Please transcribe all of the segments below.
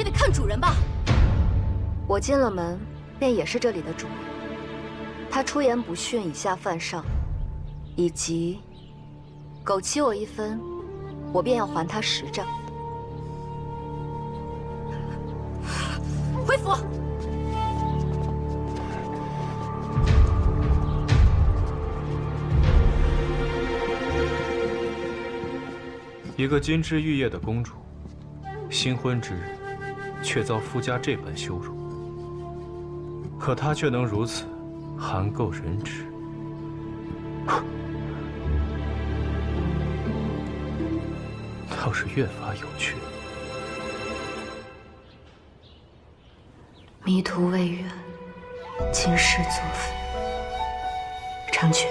也得看主人吧。我进了门，便也是这里的主人。他出言不逊，以下犯上，以及苟欺我一分，我便要还他10丈。回府。一个金枝玉叶的公主，新婚之日，却遭夫家这般羞辱。可她却能如此含垢忍耻，倒是越发有趣。迷途未远，今世作废。长觉，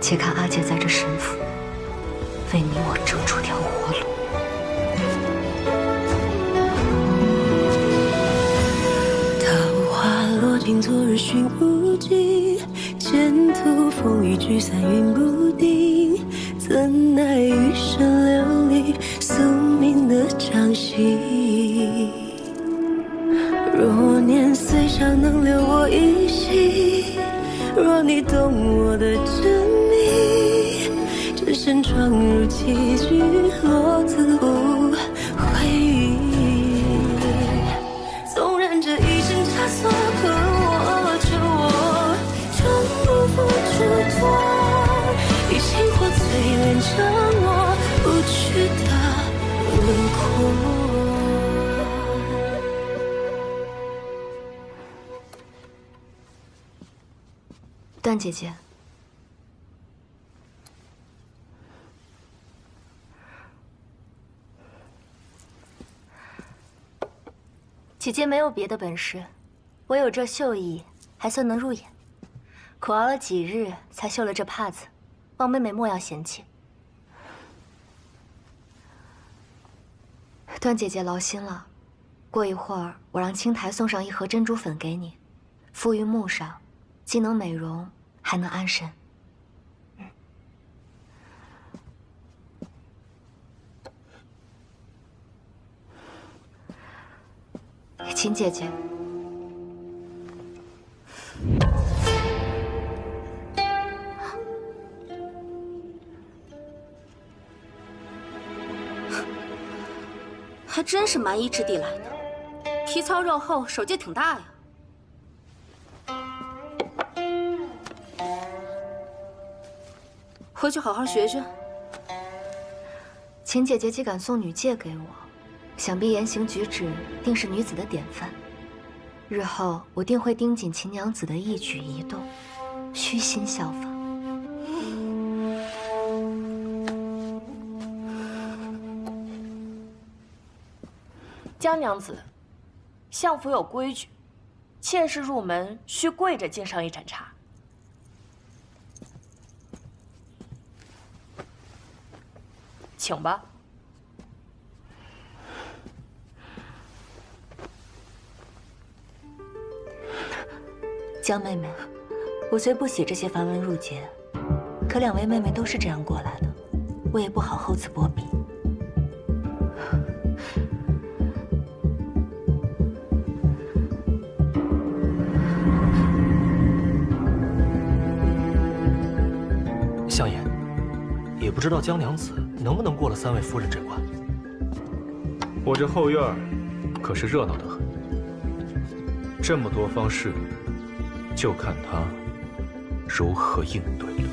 且看阿姐在这神府，为你我争出条活路。桃花落尽，昨日寻无尽，前途风雨聚散云不定，怎奈余生流离，宿命的掌心。若年岁长能留我一息，若你懂我的真秘，只身闯入棋局，落自无悔意。纵然这一生枷锁，可我求我终不负嘱托，以情火淬炼着我不屈的轮廓。段姐姐，姐姐没有别的本事，我有这绣艺，还算能入眼。苦熬了几日，才绣了这帕子，望妹妹莫要嫌弃。段姐姐劳心了，过一会儿我让青台送上1盒珍珠粉给你，敷于目上。既能美容，还能安神。秦姐姐，还真是蛮夷之地来的，皮糙肉厚，手劲挺大呀。回去好好学学。秦姐姐既敢送女戒给我，想必言行举止定是女子的典范。日后我定会盯紧秦娘子的一举一动，虚心效仿。江娘子，相府有规矩，妾室入门需跪着敬上一盏茶。请吧。江妹妹，我虽不喜这些繁文缛节，可2位妹妹都是这样过来的，我也不好厚此薄彼。相爷，也不知道江娘子能不能过了3位夫人这关。我这后院可是热闹得很，这么多方侍女，就看她如何应对了。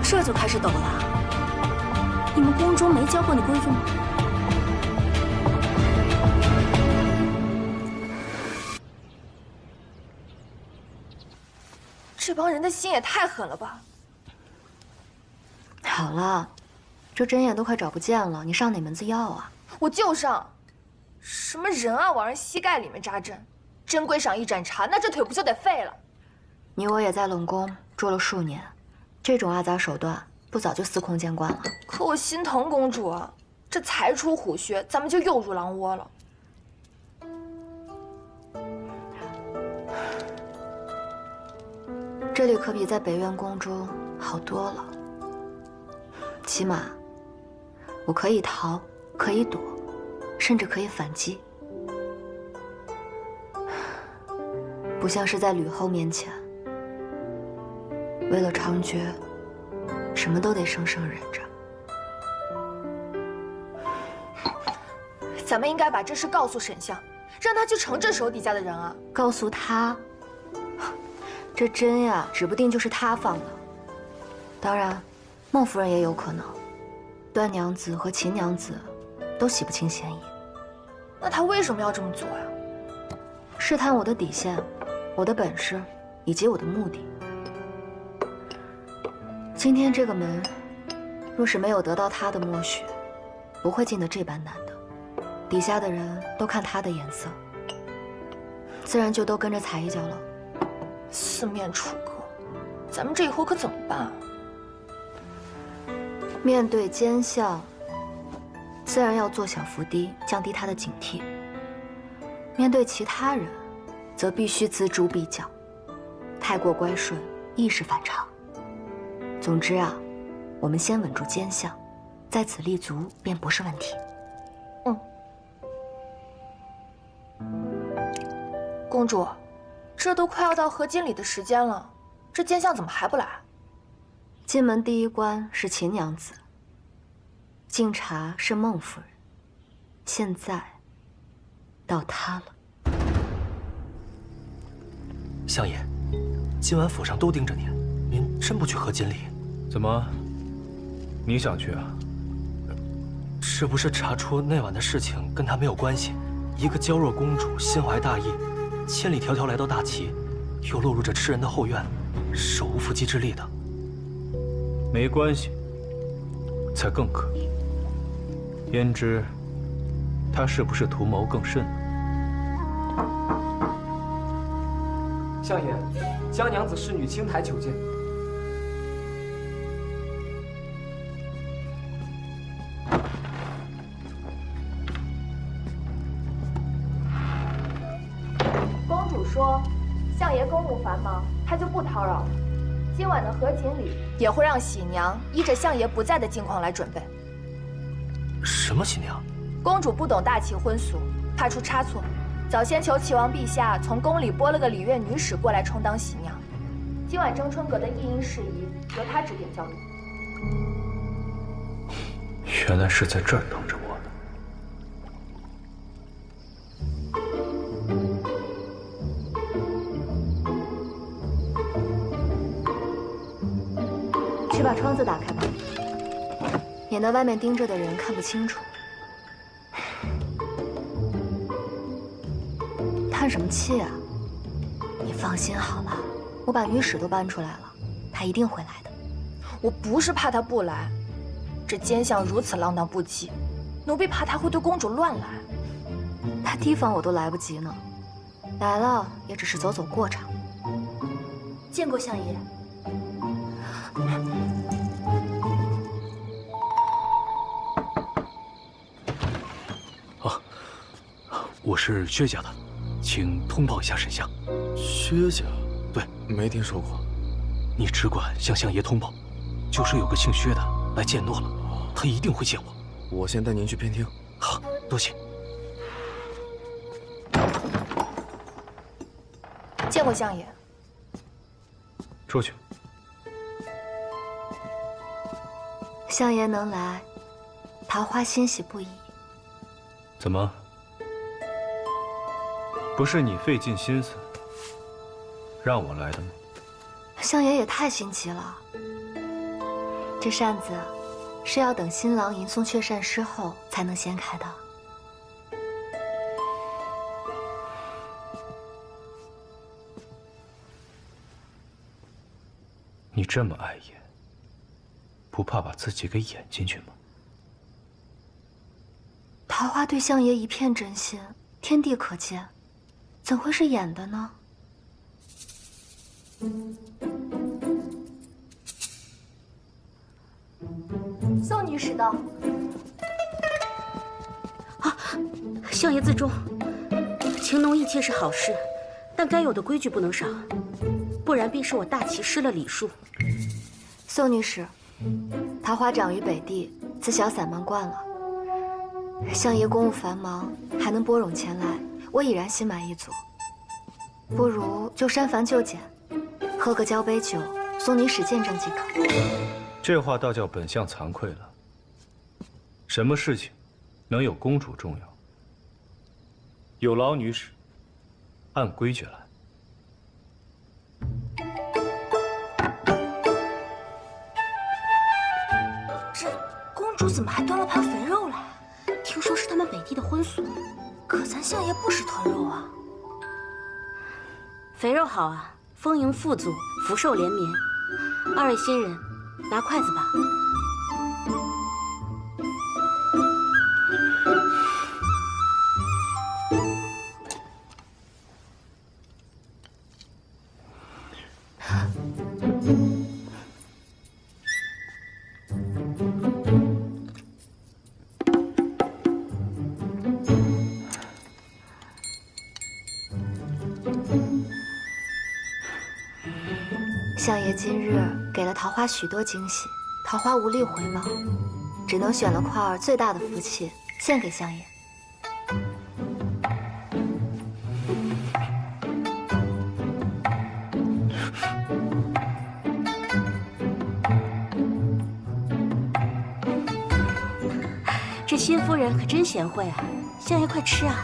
这就开始抖了？你们宫中没教过你规矩吗？这帮人的心也太狠了吧！好了，这针眼都快找不见了，你上哪门子药啊？我就上，什么人啊往人膝盖里面扎针，珍贵赏一盏茶，那这腿不就得废了？你我也在冷宫住了数年，这种阿杂手段不早就司空见惯了？可我心疼公主啊，这才出虎穴，咱们就又入狼窝了。这里可比在北苑宫中好多了，起码我可以逃，可以躲，甚至可以反击，不像是在吕后面前，为了长诀，什么都得生生忍着。咱们应该把这事告诉沈相，让他去惩治手底下的人啊！告诉他，这针呀，指不定就是他放的。当然，孟夫人也有可能，段娘子和秦娘子都洗不清嫌疑。那他为什么要这么做呀？试探我的底线，我的本事，以及我的目的。今天这个门，若是没有得到他的默许，不会进得这般难的。底下的人都看他的眼色，自然就都跟着踩一脚了。四面楚歌，咱们这以后可怎么办啊？面对奸相，自然要做小伏低，降低他的警惕；面对其他人，则必须锱铢必较，太过乖顺亦是反常。总之啊，我们先稳住奸相，在此立足便不是问题。公主，这都快要到合金礼的时间了，这奸相怎么还不来？进门第一关是秦娘子，敬茶是孟夫人，现在到她了。相爷，今晚府上都盯着您，您真不去合金礼？怎么，你想去啊？是不是查出那晚的事情跟他没有关系？一个娇弱公主心怀大义，千里迢迢来到大齐，又落入这吃人的后院，手无缚鸡之力的。没关系，才更可疑。焉知他是不是图谋更甚呢？相爷，江娘子侍女青台求见。公主说，相爷公务繁忙，她就不叨扰了。今晚的合卺礼也会让喜娘依着相爷不在的境况来准备。什么喜娘？公主不懂大齐婚俗，怕出差错，早先求齐王陛下从宫里拨了个礼乐女使过来充当喜娘。今晚征春阁的议姻事宜由她指点教育。原来是在这儿等着我呢。去把窗子打开吧，免得外面盯着的人看不清楚。叹什么气啊？你放心好了，我把女使都搬出来了，她一定会来的。我不是怕她不来，这奸相如此浪荡不羁，奴婢怕他会对公主乱来。他提防我都来不及呢，来了也只是走走过场。见过相爷。我是薛家的，请通报一下沈相。薛家？对，没听说过。你只管向相爷通报，就说有个姓薛的来见诺了，他一定会见我。我先带您去偏厅。好，多谢。见过相爷。出去。相爷能来，桃花欣喜不已。怎么？不是你费尽心思让我来的吗？相爷也太心急了。这扇子是要等新郎吟诵雀扇诗后才能掀开的。你这么碍眼，不怕把自己给演进去吗？桃花对相爷一片真心，天地可见，怎会是演的呢？宋女士到。相爷自重，情浓意切是好事，但该有的规矩不能少，不然便是我大齐失了礼数。宋女士，桃花长于北地，自小散漫惯了。相爷公务繁忙，还能拨冗前来，我已然心满意足。不如就删繁就简，喝个交杯酒，送你使见证即可。这话倒叫本相惭愧了。什么事情能有公主重要？有劳女使按规矩来。这公主怎么还端了盘肥肉来？听说是他们北地的婚俗，可咱相爷不食豚肉啊。肥肉好啊，丰盈富足，福寿连绵。二位新人，拿筷子吧。相爷今日给了桃花许多惊喜，桃花无力回报，只能选了块最大的福气献给相爷。这新夫人可真贤惠啊！相爷快吃啊！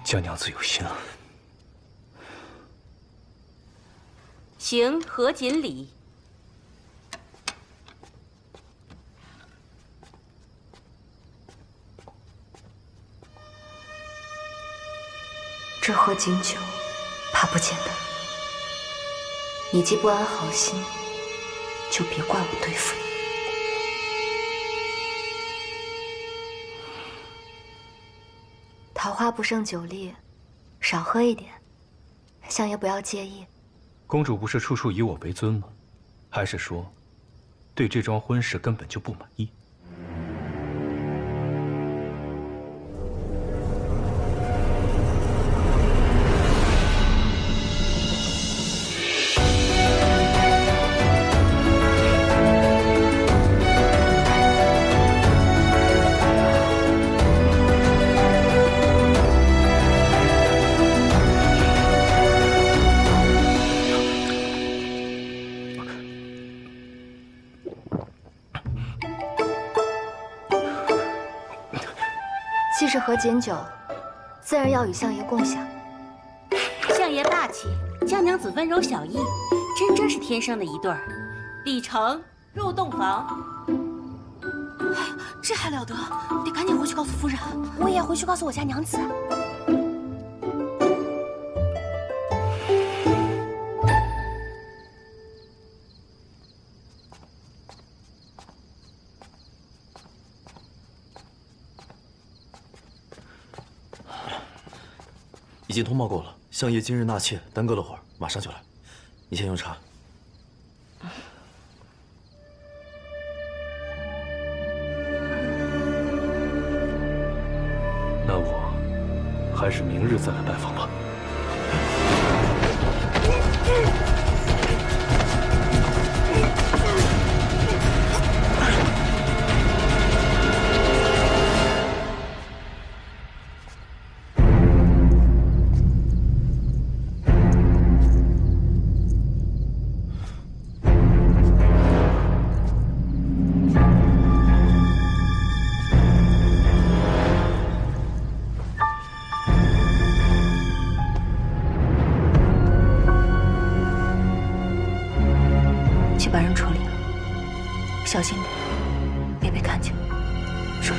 江娘子有心了。行合锦礼。这喝锦酒，怕不简单。你既不安好心，就别怪我对付你。桃花不胜酒力，少喝一点，相爷不要介意。公主不是处处以我为尊吗？还是说，对这桩婚事根本就不满意？既是合锦酒，自然要与相爷共享。相爷霸气，江娘子温柔小意，真是天生的一对儿。礼成，入洞房。哎呀，这还了得！得赶紧回去告诉夫人。我也回去告诉我家娘子。已经通报过了，相爷今日纳妾，耽搁了会儿，马上就来。你先用茶。那我还是明日再来拜访吧。去把人处理了，小心点，别被看见。是。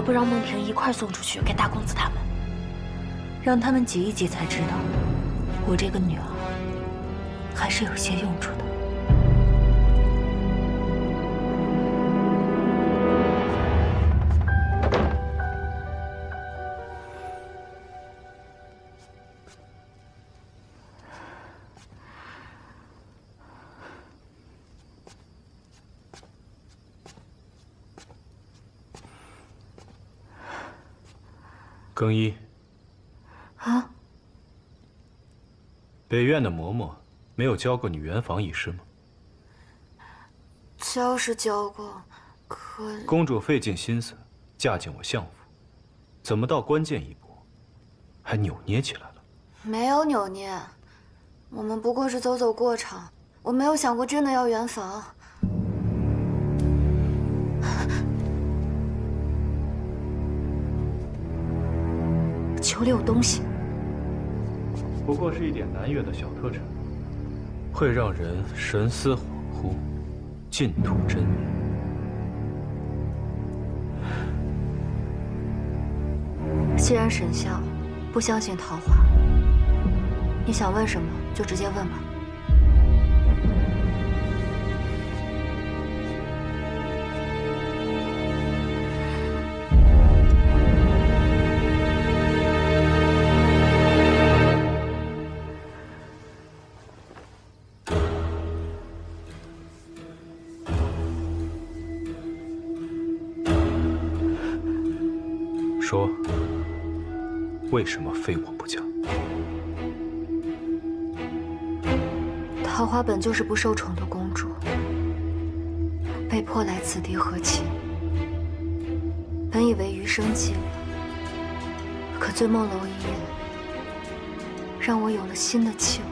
不让孟婷一块送出去给大公子他们，让他们挤一挤，才知道我这个女儿还是有些用处的。更衣。啊？北院的嬷嬷没有教过你圆房一事吗？教是教过，可……公主费尽心思嫁进我相府，怎么到关键一步，还扭捏起来了？没有扭捏，我们不过是走走过场，我没有想过真的要圆房。球里有东西。不过是一点南越的小特产，会让人神思恍惚，尽吐真言。既然沈相不相信桃花，你想问什么就直接问吧。说，为什么非我不嫁？桃花本就是不受宠的公主，被迫来此地和亲。本以为余生寂寥，可醉梦楼一夜，让我有了新的期望。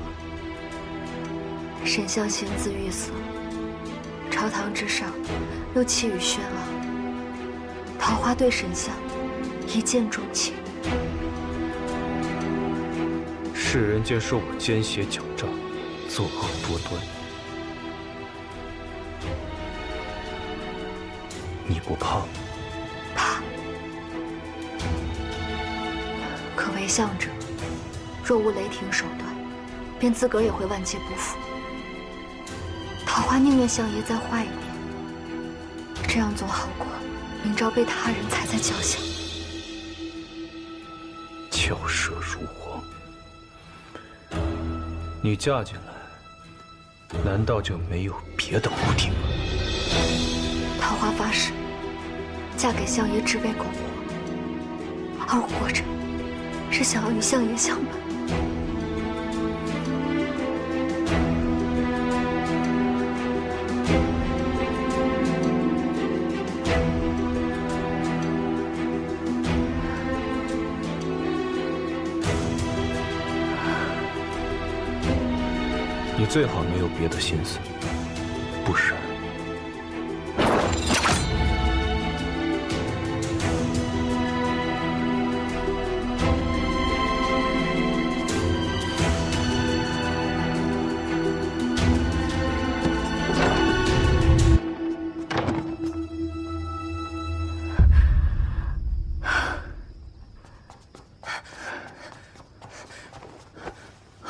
沈相仙姿玉色，朝堂之上又气宇轩昂。桃花对沈相一见钟情。世人皆说我奸邪狡诈，作恶多端，你不怕吗？怕。可为相者，若无雷霆手段，便自个儿也会万劫不复。桃花宁愿相爷再坏一点，这样总好过明朝被他人踩在脚下。巧舌如簧，你嫁进来，难道就没有别的目的吗？桃花发誓，嫁给相爷只为苟活，而活着是想要与相爷相伴。你最好没有别的心思，不然。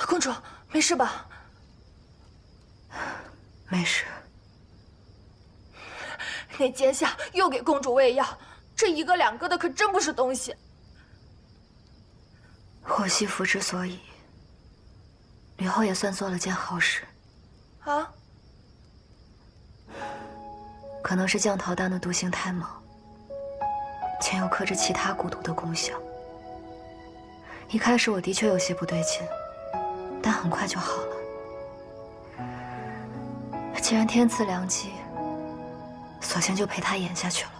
公主，没事吧？没事。那奸相又给公主喂药，这一个两个的可真不是东西。我惜福之所以，吕后也算做了件好事。啊？可能是降桃丹的毒性太猛，且又克制其他蛊毒的功效。一开始我的确有些不对劲，但很快就好了。既然天赐良机，索性就陪他演下去了。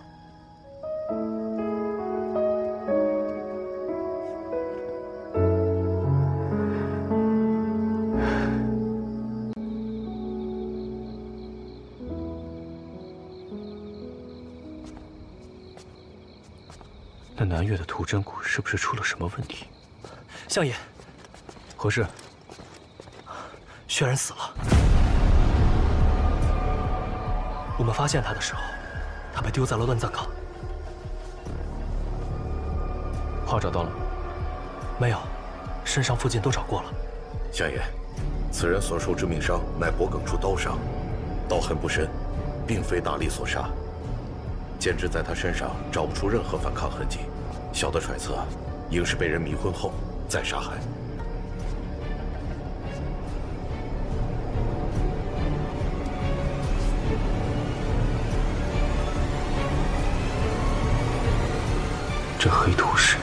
那南越的图真谷是不是出了什么问题？相爷，何事？轩然死了。我们发现他的时候，他被丢在了乱葬岗。号找到了吗？没有，身上附近都找过了。相爷，此人所受致命伤乃脖梗处刀伤，刀痕不深，并非大力所杀。剑之在他身上找不出任何反抗痕迹，小的揣测，应是被人迷昏后再杀害。这黑土石，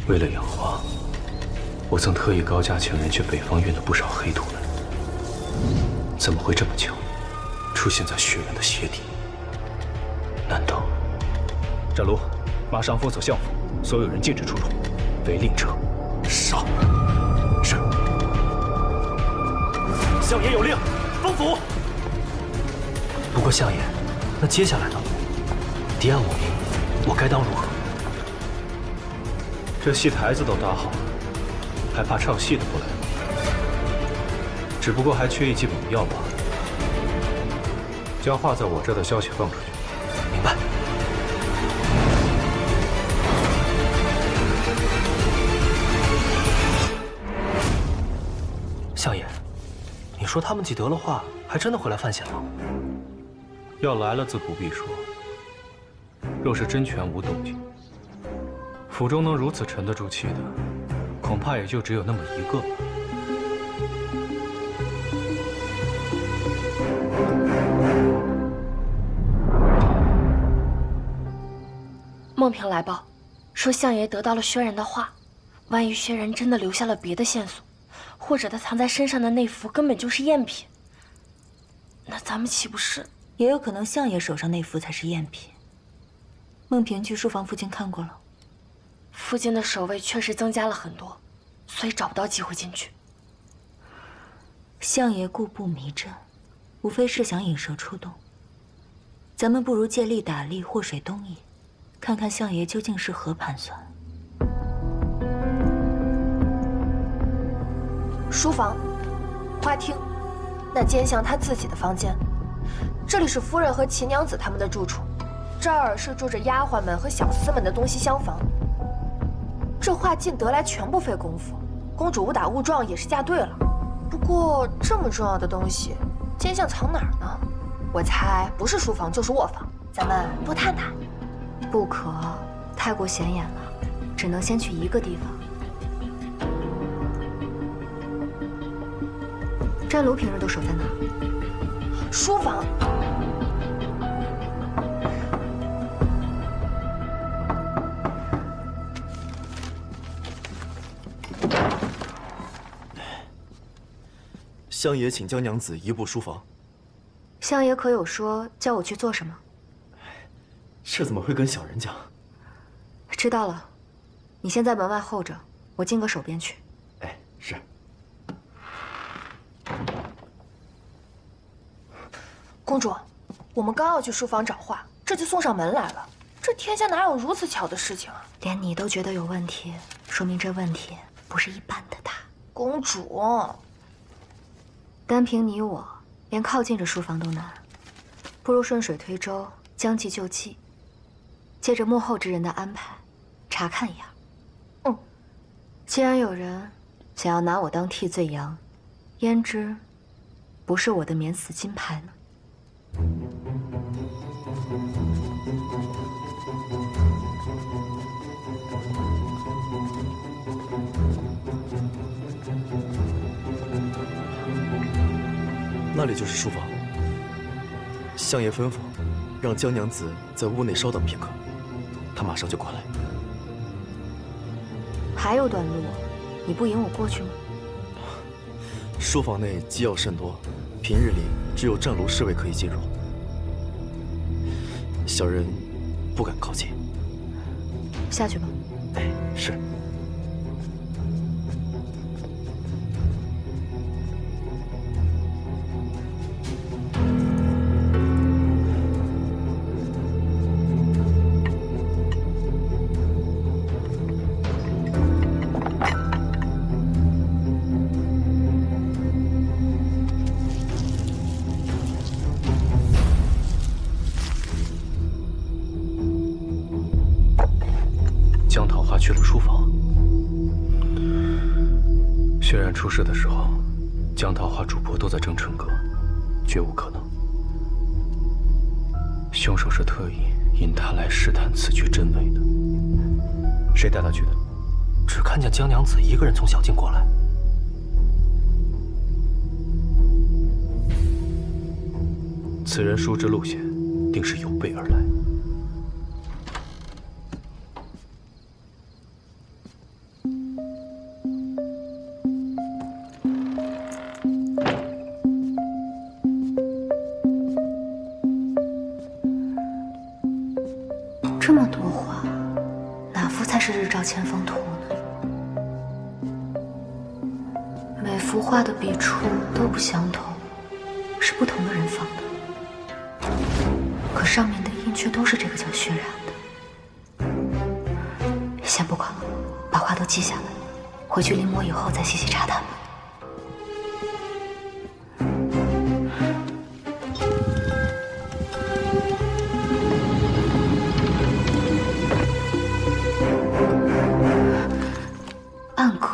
为了养花，我曾特意高价请人去北方运了不少黑土来。怎么会这么巧，出现在血源的鞋底？难道？战卢，马上封锁相府，所有人禁止出入，违令者杀。是。相爷有令，封府。不过相爷，那接下来呢？敌暗我明，我该当如何？这戏台子都搭好了，还怕唱戏的不来吗？只不过还缺一剂猛药罢了。将画在我这的消息放出去。明白。相爷，你说他们既得了化，还真的会来犯险吗？要来了自不必说。若是真全无动静，府中能如此沉得住气的，恐怕也就只有那么一个了。孟平来报，说相爷得到了薛然的话，万一薛然真的留下了别的线索，或者他藏在身上的那幅根本就是赝品，那咱们岂不是？也有可能相爷手上那幅才是赝品。孟平去书房附近看过了，附近的守卫确实增加了很多，所以找不到机会进去。相爷故布迷阵，无非是想引蛇出洞。咱们不如借力打力，祸水东移，看看相爷究竟是何盘算。书房、花厅，那奸相他自己的房间，这里是夫人和齐娘子他们的住处。这儿是住着丫鬟们和小厮们的东西厢房。这画进得来全不费功夫，公主误打误撞也是嫁对了。不过这么重要的东西，奸相藏哪儿呢？我猜不是书房就是卧房，咱们多探探。不可，太过显眼了，只能先去一个地方。战卢平日都守在哪儿？书房。相爷请江娘子移步书房。相爷可有说叫我去做什么？这怎么会跟小人讲？知道了，你先在门外候着，我进个手边去。哎，是。公主，我们刚要去书房找画，这就送上门来了。这天下哪有如此巧的事情啊？连你都觉得有问题，说明这问题不是一般的大。公主，单凭你我，连靠近这书房都难，不如顺水推舟，将计就计，借着幕后之人的安排，查看一二。既然有人想要拿我当替罪羊，焉知不是我的免死金牌呢？那里就是书房。相爷吩咐，让江娘子在屋内稍等片刻，她马上就过来。还有段路，你不引我过去吗？书房内机要甚多，平日里只有战卢侍卫可以进入，小人不敢靠近。下去吧。哎，是。血染出事的时候，江桃花主仆都在蒸春阁，绝无可能。凶手是特意引他来试探此局真伪的。谁带他去的？只看见江娘子一个人从小径过来。此人书之路线，定是有备而来。这么多画，哪幅才是日照千峰图呢？每幅画的笔触都不相同，是不同的人放的。可上面的印却都是这个叫血染的。先不管了，把画都记下来，回去临摹以后再细细查探吧。暗格。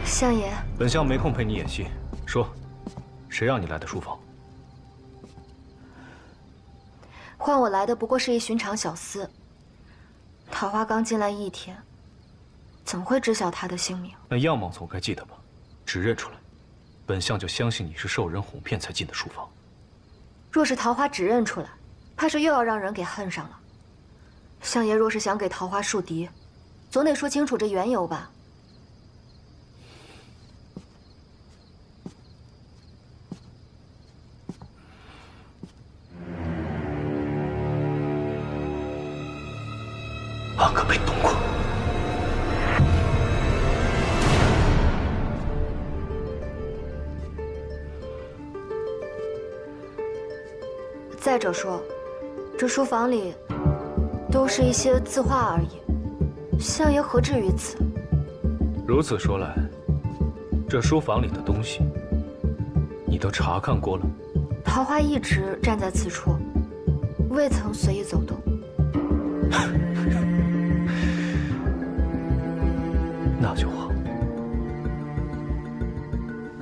相爷，本相没空陪你演戏，说，谁让你来的书房？换我来的不过是一寻常小厮。桃花刚进来1天，怎么会知晓他的姓名？那样貌总该记得吧？指认出来，本相就相信你是受人哄骗才进的书房。若是桃花指认出来，怕是又要让人给恨上了。相爷若是想给桃花树敌，总得说清楚这缘由吧。安可被动过。再者说，这书房里都是一些字画而已，相爷何至于此？如此说来，这书房里的东西，你都查看过了？桃花一直站在此处，未曾随意走动。那就好。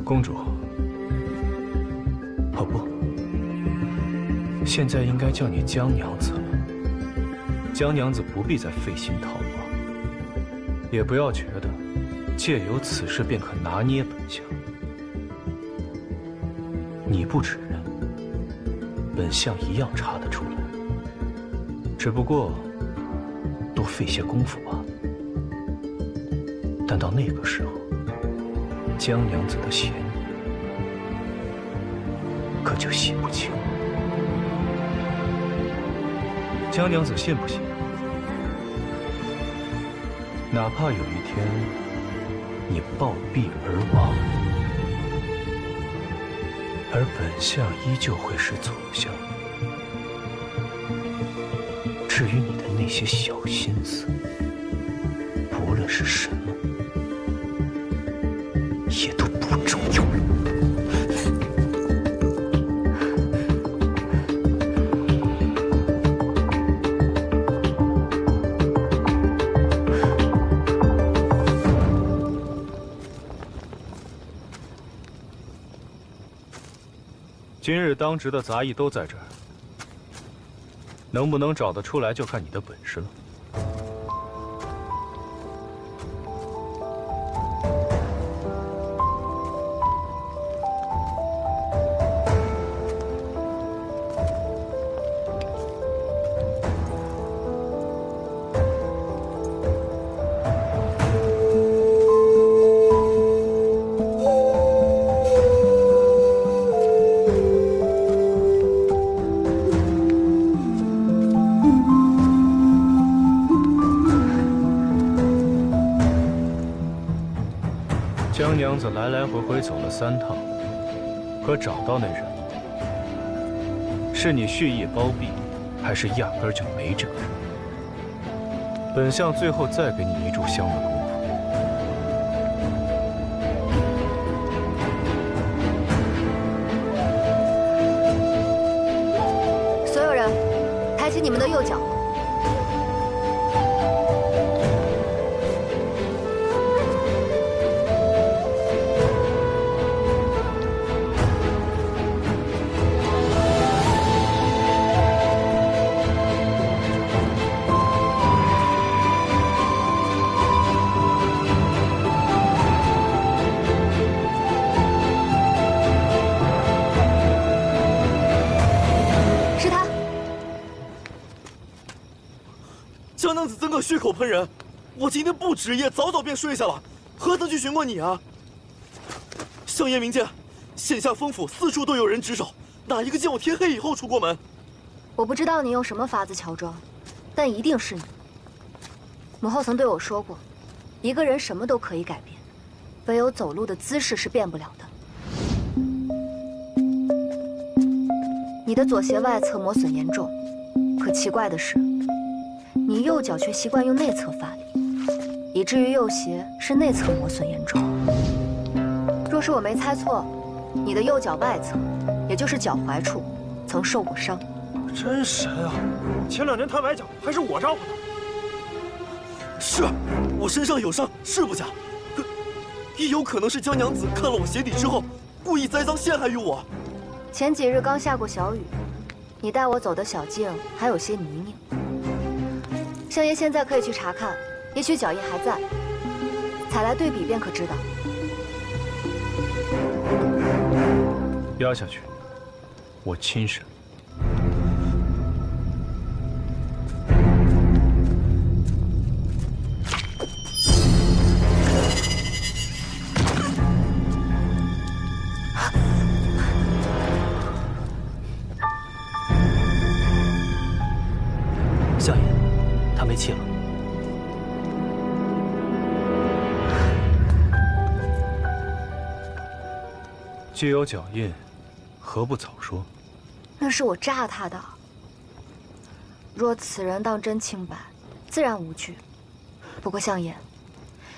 公主，哦不，现在应该叫你江娘子了。江娘子不必再费心讨伐，也不要觉得借由此事便可拿捏本相。你不指认，本相一样查得出来，只不过多费些功夫罢了。但到那个时候，江娘子的嫌疑可就洗不清了。江娘子信不信？哪怕有一天你暴毙而亡，而本相依旧会是左相。至于你的那些小心思，不论是什么，也都不重要了。今日当值的杂役都在这儿，能不能找得出来，就看你的本事了。江娘子来来回回走了3趟，可找到那人了。是你蓄意包庇，还是压根儿就没这个人？本相最后再给你一炷香的功夫。所有人，抬起你们的右脚。 江娘子怎可血口喷人？我今天不值夜，早便睡下了，何曾去询问你啊？相爷明鉴，现下封府四处都有人值守，哪一个见我天黑以后出过门？我不知道你用什么法子乔装，但一定是你。母后曾对我说过，一个人什么都可以改变，唯有走路的姿势是变不了的。你的左鞋外侧磨损严重，可奇怪的是。 你右脚却习惯用内侧发力，以至于右鞋是内侧磨损严重。若是我没猜错，你的右脚外侧，也就是脚踝处，曾受过伤。真神啊！前2年他崴脚，还是我照顾他。是，我身上有伤是不假，可亦有可能是江娘子看了我鞋底之后，故意栽赃陷害于我。前几日刚下过小雨，你带我走的小径还有些泥泞。 相爷现在可以去查看，也许脚印还在，采来对比便可知道。压下去，我亲审。相爷。 他没气了。既有脚印，何不早说？那是我诈他的。若此人当真清白，自然无惧。不过相爷，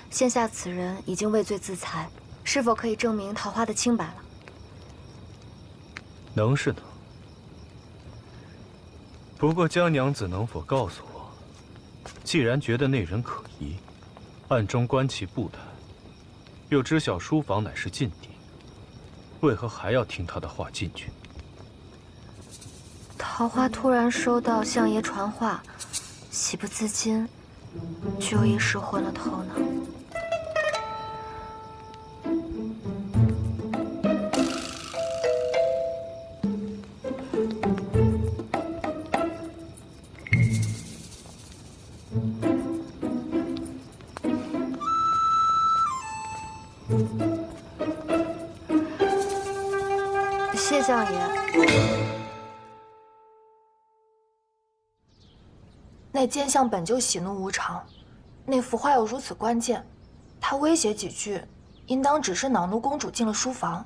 现下此人已经畏罪自裁，是否可以证明桃花的清白了？能是能。不过江娘子能否告诉我？ 既然觉得那人可疑，暗中观其不谈，又知晓书房乃是禁地，为何还要听他的话进去？桃花突然收到相爷传话，喜不自禁，就一时昏了头脑。谢相爷。那奸相本就喜怒无常，那幅画又如此关键，他威胁几句，应当只是恼怒公主进了书房。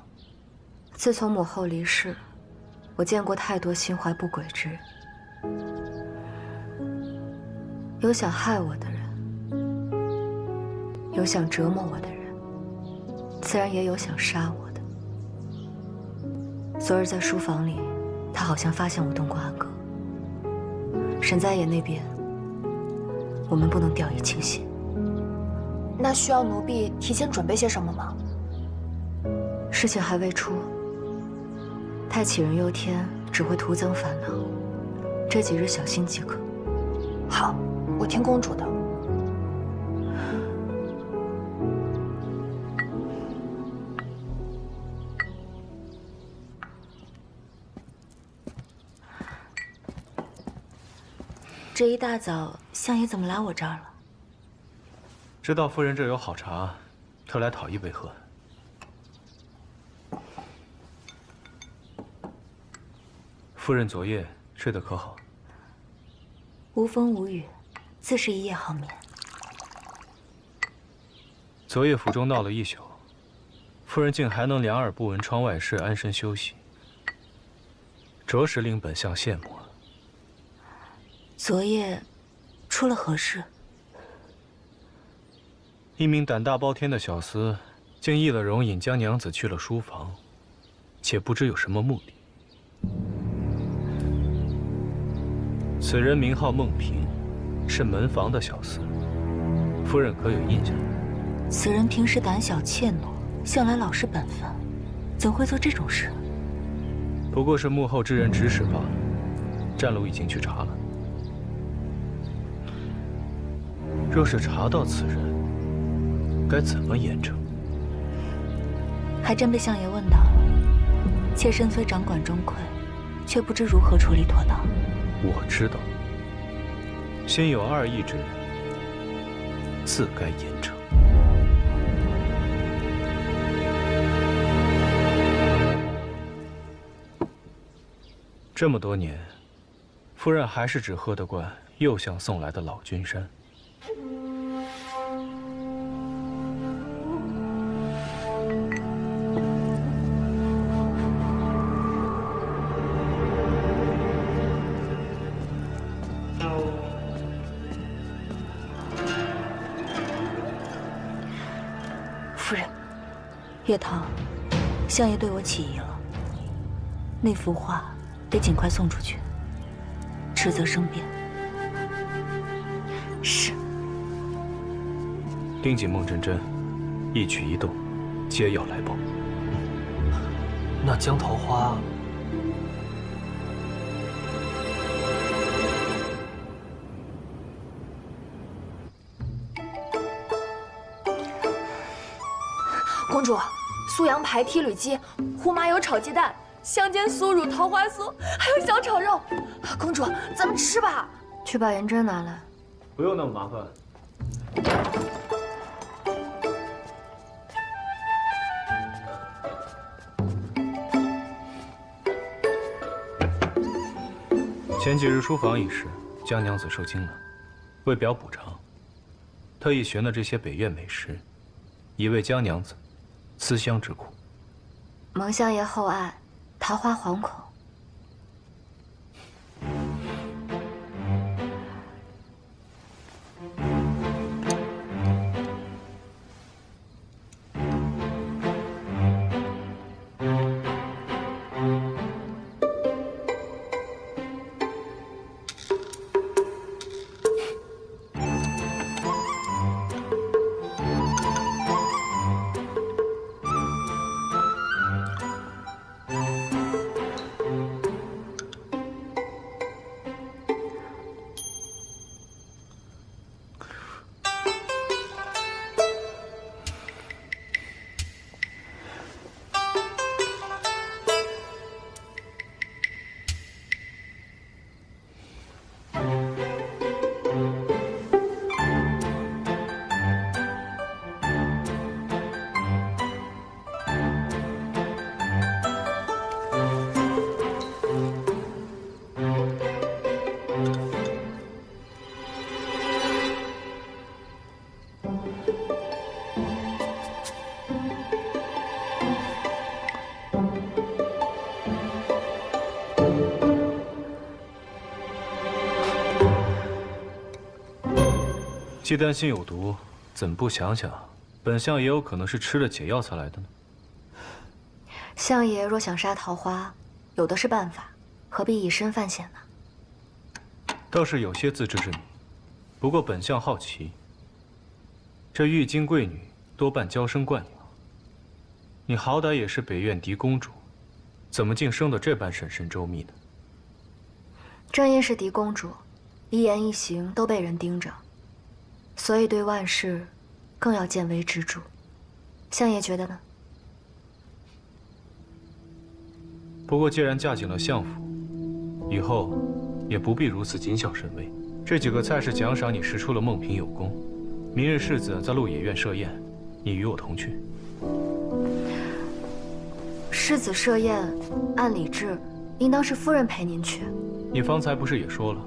自从母后离世，我见过太多心怀不轨之人，有想害我的人，有想折磨我的人，自然也有想杀我的。昨日在书房里，他好像发现我动过暗格。沈在野那边，我们不能掉以轻心。那需要奴婢提前准备些什么吗？事情还未出，太杞人忧天，只会徒增烦恼。这几日小心即可。好，我听公主的。这一大早，相爷怎么来我这儿了？知道夫人这有好茶，特来讨一杯喝。夫人昨夜睡得可好？无风无雨，自是一夜好眠。昨夜府中闹了一宿，夫人竟还能两耳不闻窗外事，安身休息，着实令本相羡慕啊。昨夜出了何事？一名胆大包天的小厮，竟易了容引江娘子去了书房，且不知有什么目的。此人名号孟平，是门房的小厮，夫人可有印象？此人平时胆小怯懦，向来老实本分，怎会做这种事？不过是幕后之人指使罢了。战卢已经去查了。若是查到此人，该怎么严惩？还真被相爷问到了。妾身虽掌管中馈，却不知如何处理妥当。我知道，心有二意之人，自该严惩。这么多年，夫人还是只喝得惯右相送来的老君山。夫人，月堂，相爷对我起疑了。那幅画得尽快送出去，迟则生变。是。盯紧孟真真，一举一动，皆要来报。那江桃花，公主，苏阳排梯旅鸡，胡麻油炒鸡蛋，香煎酥乳桃花酥，还有小炒肉。公主，咱们吃吧。去把元针拿来。不用那么麻烦。前几日书房一事，江娘子受惊了，为表补偿，特意寻了这些北院美食，以慰江娘子思乡之苦。蒙相爷厚爱，桃花惶恐。既担心有毒，怎不想想，本相也有可能是吃了解药才来的呢？相爷若想杀桃花，有的是办法，何必以身犯险呢？倒是有些自知之明，不过本相好奇，这玉京贵女多半娇生惯养，你好歹也是北院嫡公主，怎么竟生得这般审慎周密呢？正因是嫡公主，一言一行都被人盯着。所以对万事更要见微知著，相爷觉得呢？不过既然嫁进了相府，以后也不必如此谨小慎微。这几个菜是奖赏你识出了孟平有功，明日世子在鹿野苑设宴，你与我同去。世子设宴，按礼制应当是夫人陪您去。你方才不是也说了，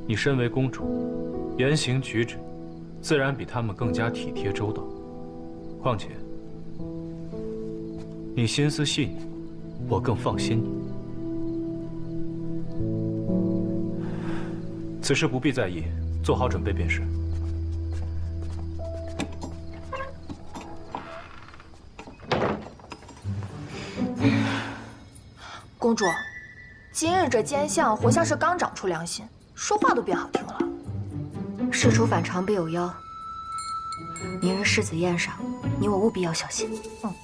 你身为公主，言行举止自然比他们更加体贴周到。况且，你心思细腻，我更放心你。此事不必在意，做好准备便是。公主，今日这奸相活像是刚长出良心，说话都变好听了。事出反常必有妖，明日世子宴上，你我务必要小心。嗯。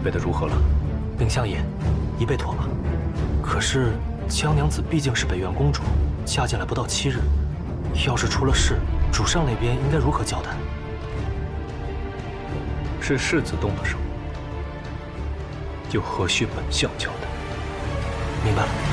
备的如何了？禀相爷，已备妥了。可是江娘子毕竟是北院公主，嫁进来不到7日，要是出了事，主上那边应该如何交代？是世子动的手，又何须本相交代？明白了。